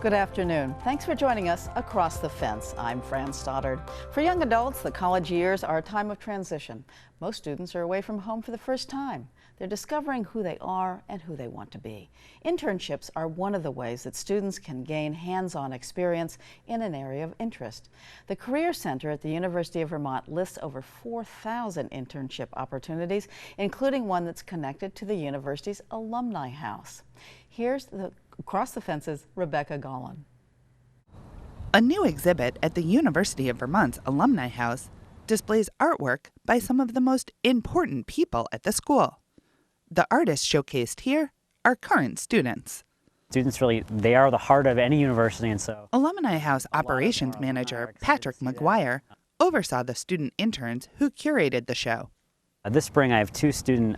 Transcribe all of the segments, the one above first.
Good afternoon. Thanks for joining us Across the Fence. I'm Fran Stoddard. For young adults, the college years are a time of transition. Most students are away from home for the first time. They're discovering who they are and who they want to be. Internships are one of the ways that students can gain hands-on experience in an area of interest. The Career Center at the University of Vermont lists over 4,000 internship opportunities, including one that's connected to the university's Alumni House. Here's the Across the Fence's Rebecca Gollin. A new exhibit at the University of Vermont's Alumni House displays artwork by some of the most important people at the school. The artists showcased here are current students. Students really, they are the heart of any university, and so Alumni House operations manager Patrick Mcguire oversaw the student interns who curated the show. This spring I have two student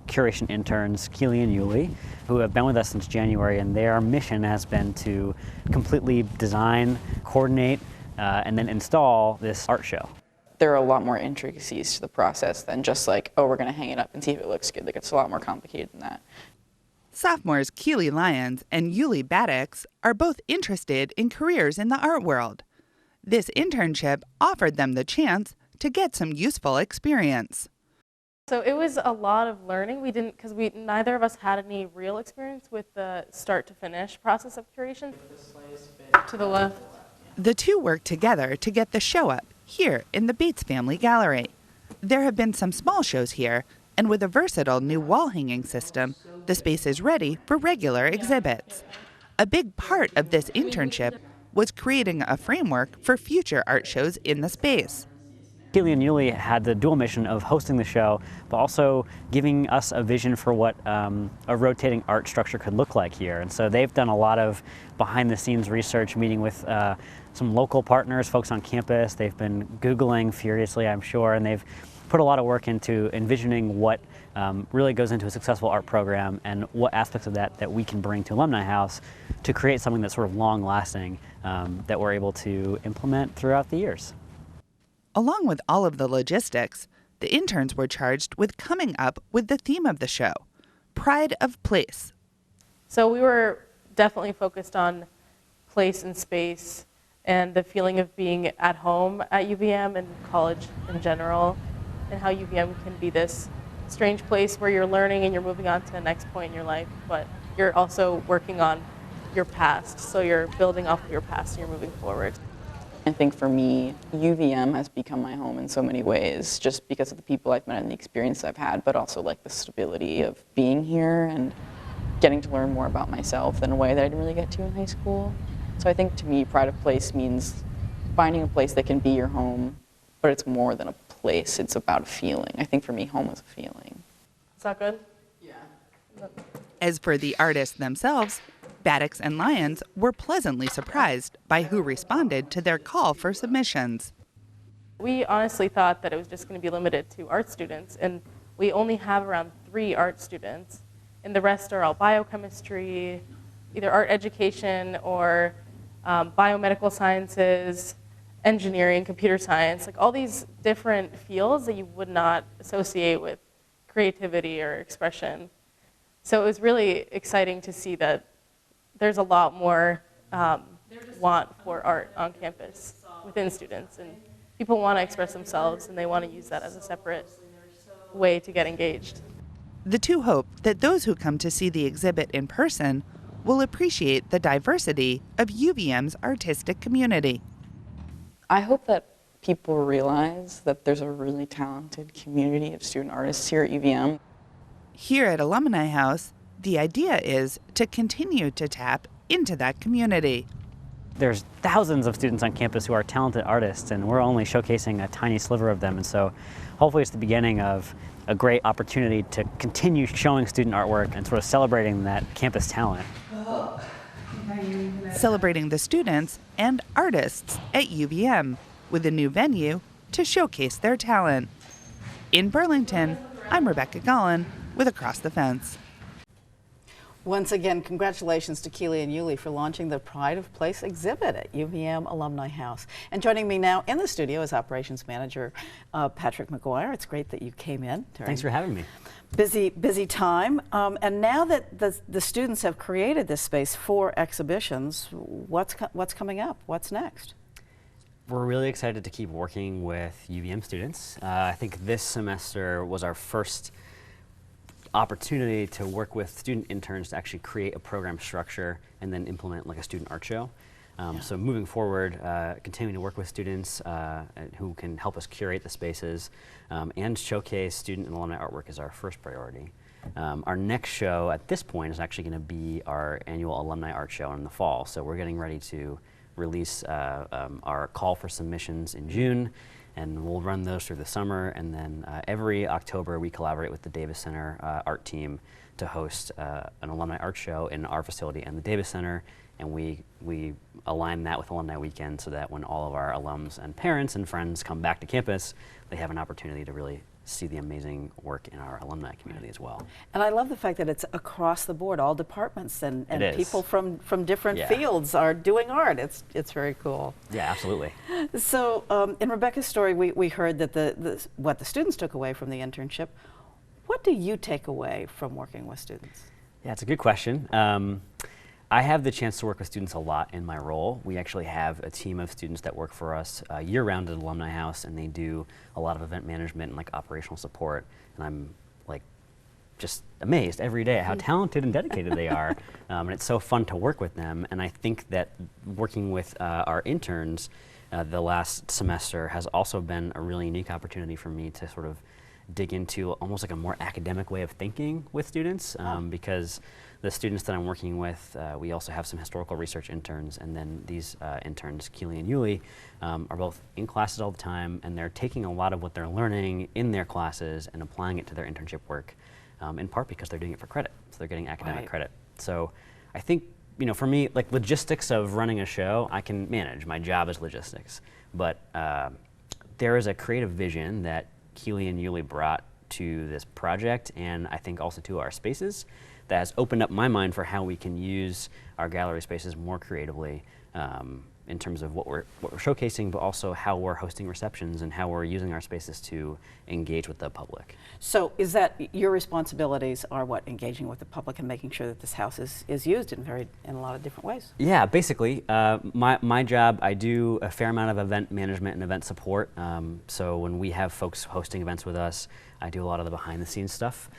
curation interns, Keely and Yuli, who have been with us since January, and their mission has been to completely design, coordinate, and then install this art show. There are a lot more intricacies to the process than just like, oh, we're going to hang it up and see if it looks good. Like, it's a lot more complicated than that. Sophomores Keely Lyons and Yuli Baddix are both interested in careers in the art world. This internship offered them the chance to get some useful experience. So it was a lot of learning. We didn't, because neither of us had any real experience with the start to finish process of curation. To the left. The two worked together to get the show up here in the Bates Family Gallery. There have been some small shows here, and with a versatile new wall hanging system, the space is ready for regular exhibits. A big part of this internship was creating a framework for future art shows in the space. Keely and Yuli had the dual mission of hosting the show, but also giving us a vision for what a rotating art structure could look like here. And so they've done a lot of behind-the-scenes research, meeting with some local partners, folks on campus. They've been Googling furiously, I'm sure, and they've put a lot of work into envisioning what really goes into a successful art program and what aspects of that we can bring to Alumni House to create something that's sort of long-lasting that we're able to implement throughout the years. Along with all of the logistics, the interns were charged with coming up with the theme of the show, Pride of Place. So we were definitely focused on place and space and the feeling of being at home at UVM and college in general, and how UVM can be this strange place where you're learning and you're moving on to the next point in your life, but you're also working on your past, so you're building off of your past and you're moving forward. I think for me, UVM has become my home in so many ways, just because of the people I've met and the experience I've had, but also like the stability of being here and getting to learn more about myself in a way that I didn't really get to in high school. So I think to me, pride of place means finding a place that can be your home, but it's more than a place, it's about a feeling. I think for me, home is a feeling. Is that good? Yeah. As for the artists themselves, Baddix and Lyons were pleasantly surprised by who responded to their call for submissions. We honestly thought that it was just going to be limited to art students, and we only have around 3 art students, and the rest are all biochemistry, either art education or biomedical sciences, engineering, computer science, like all these different fields that you would not associate with creativity or expression. So it was really exciting to see that there's a lot more want for art on campus within students, and people want to express themselves and they want to use that as a separate way to get engaged. The two hope that those who come to see the exhibit in person will appreciate the diversity of UVM's artistic community. I hope that people realize that there's a really talented community of student artists here at UVM. Here at Alumni House, the idea is to continue to tap into that community. There's thousands of students on campus who are talented artists, and we're only showcasing a tiny sliver of them. And so hopefully it's the beginning of a great opportunity to continue showing student artwork and sort of celebrating that campus talent. Celebrating the students and artists at UVM with a new venue to showcase their talent. In Burlington, I'm Rebecca Gollin with Across the Fence. Once again, congratulations to Keely and Yuli for launching the Pride of Place exhibit at UVM Alumni House. And joining me now in the studio is Operations Manager Patrick Mcguire. It's great that you came in. Thanks for having me. Busy time. And now that the students have created this space for exhibitions, what's coming up? What's next? We're really excited to keep working with UVM students. I think this semester was our first opportunity to work with student interns to actually create a program structure and then implement like a student art show. So moving forward, continuing to work with students who can help us curate the spaces and showcase student and alumni artwork is our first priority. Our next show at this point is actually going to be our annual alumni art show in the fall. So we're getting ready to release our call for submissions in June, and we'll run those through the summer, and then every October we collaborate with the Davis Center art team to host an alumni art show in our facility and the Davis Center, and we align that with Alumni Weekend so that when all of our alums and parents and friends come back to campus, they have an opportunity to really see the amazing work in our alumni community as well. And I love the fact that it's across the board, all departments and people from different fields are doing art. It's very cool. Yeah, absolutely. So in Rebecca's story, we heard that what the students took away from the internship. What do you take away from working with students? Yeah, it's a good question. I have the chance to work with students a lot in my role. We actually have a team of students that work for us year-round at Alumni House, and they do a lot of event management and like operational support. And I'm like just amazed every day at how talented and dedicated they are. And it's so fun to work with them. And I think that working with our interns the last semester has also been a really unique opportunity for me to sort of dig into almost like a more academic way of thinking with students because the students that I'm working with, we also have some historical research interns, and then these interns, Keely and Yuli, are both in classes all the time, and they're taking a lot of what they're learning in their classes and applying it to their internship work, in part because they're doing it for credit, so they're getting academic credit. So I think, you know, for me, like logistics of running a show, I can manage. My job is logistics, but there is a creative vision that Keely and Yuli brought to this project, and I think also to our spaces, that has opened up my mind for how we can use our gallery spaces more creatively in terms of what we're showcasing, but also how we're hosting receptions and how we're using our spaces to engage with the public. So is that your responsibilities are what, engaging with the public and making sure that this house is used in a lot of different ways? Yeah, basically. My job, I do a fair amount of event management and event support. So when we have folks hosting events with us, I do a lot of the behind the scenes stuff,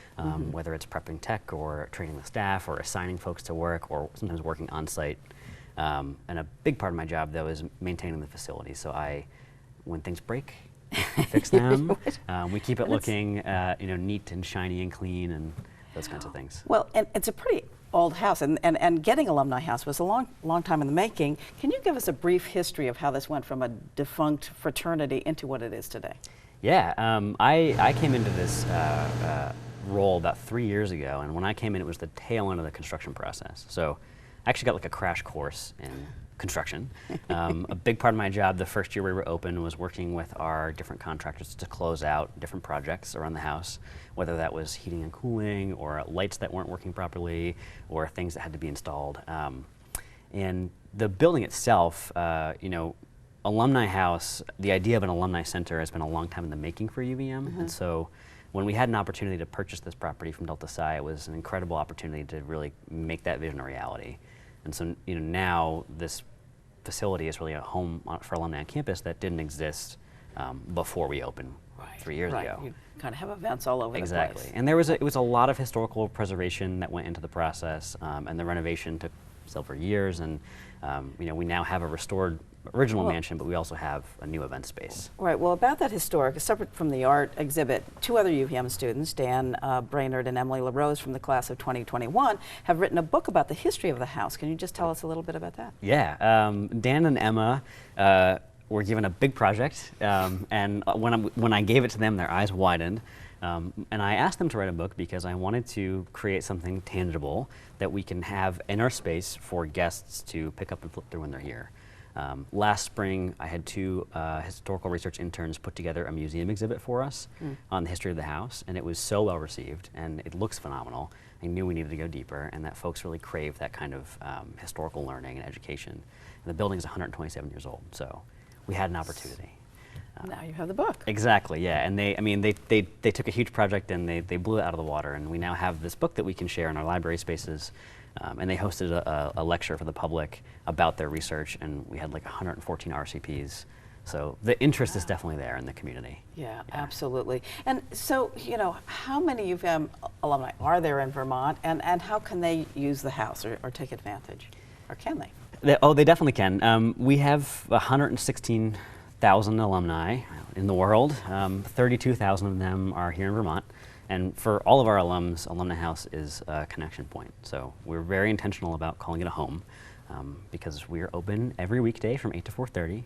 whether it's prepping tech or training the staff or assigning folks to work or sometimes working on site. And a big part of my job, though, is maintaining the facility. So when things break, we fix them. We keep it looking, neat and shiny and clean and those kinds of things. Well, and it's a pretty old house, and getting Alumni House was a long time in the making. Can you give us a brief history of how this went from a defunct fraternity into what it is today? Yeah, I came into this role about 3 years ago, and when I came in, it was the tail end of the construction process. So I actually got like a crash course in construction. A big part of my job the first year we were open was working with our different contractors to close out different projects around the house, whether that was heating and cooling or lights that weren't working properly or things that had to be installed. And the building itself, Alumni House, the idea of an alumni center has been a long time in the making for UVM, and so when we had an opportunity to purchase this property from Delta Psi, it was an incredible opportunity to really make that vision a reality. And so, now this facility is really a home for alumni on campus that didn't exist before we opened 3 years ago. You kind of have events all over the place. Exactly, and it was a lot of historical preservation that went into the process, and the renovation took several years, and we now have a restored original mansion, but we also have a new event space. Right, well, about that historic, separate from the art exhibit, two other UVM students, Dan Brainerd and Emily Larose from the class of 2021, have written a book about the history of the house. Can you just tell us a little bit about that? Yeah, Dan and Emma were given a big project, and when I gave it to them, their eyes widened. And I asked them to write a book because I wanted to create something tangible that we can have in our space for guests to pick up and flip through when they're here. Last spring, I had two historical research interns put together a museum exhibit for us on the history of the house, and it was so well received, and it looks phenomenal. I knew we needed to go deeper, and that folks really crave that kind of historical learning and education. And the building is 127 years old, so we had an opportunity. Now you have the book. Exactly, yeah, and they took a huge project and they blew it out of the water, and we now have this book that we can share in our library spaces. And they hosted a lecture for the public about their research, and we had like 114 RCPs. So the interest is definitely there in the community. Yeah, absolutely. And so, you know, how many UVM alumni are there in Vermont, and how can they use the house or take advantage? Or can they? They definitely can. We have 116,000 alumni in the world. 32,000 of them are here in Vermont. And for all of our alums, Alumni House is a connection point. So we're very intentional about calling it a home because we're open every weekday from 8 to 4:30.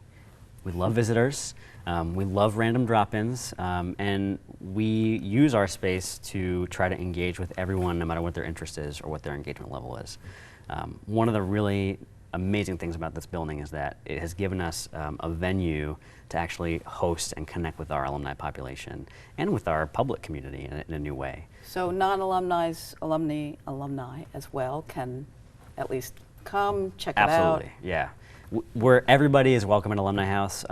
We love visitors. We love random drop-ins. And we use our space to try to engage with everyone no matter what their interest is or what their engagement level is. One of the really amazing things about this building is that it has given us a venue to actually host and connect with our alumni population and with our public community in a new way. So non-alumni as well can at least come, check it out. Absolutely, yeah. Where everybody is welcome at Alumni House.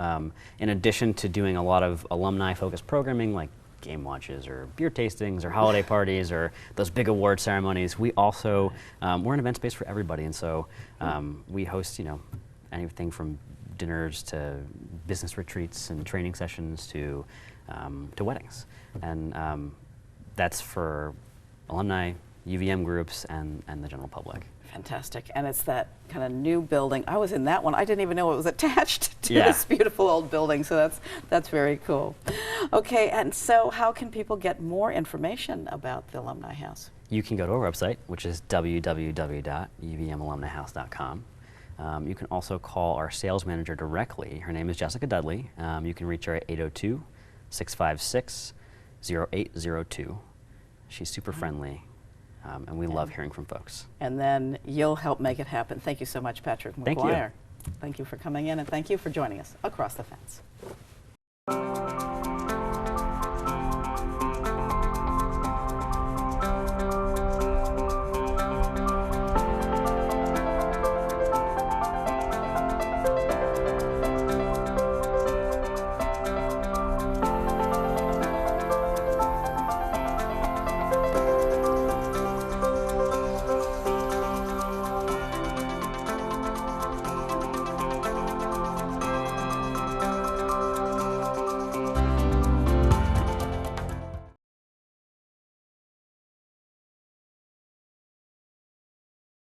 In addition to doing a lot of alumni-focused programming like game watches or beer tastings or holiday parties or those big award ceremonies, we also, we're an event space for everybody, and so we host, you know, anything from dinners to business retreats and training sessions to weddings. And that's for alumni, UVM groups, and the general public. Fantastic. And it's that kind of new building. I was in that one. I didn't even know it was attached to Yeah. this beautiful old building, so that's very cool. Okay, and so how can people get more information about the Alumni House? You can go to our website, which is www.uvmalumnihouse.com. You can also call our sales manager directly. Her name is Jessica Dudley. You can reach her at 802-656-0802. She's super friendly, and we love hearing from folks. And then you'll help make it happen. Thank you so much, Patrick Mcguire. Thank you. Thank you for coming in, and thank you for joining us across the fence.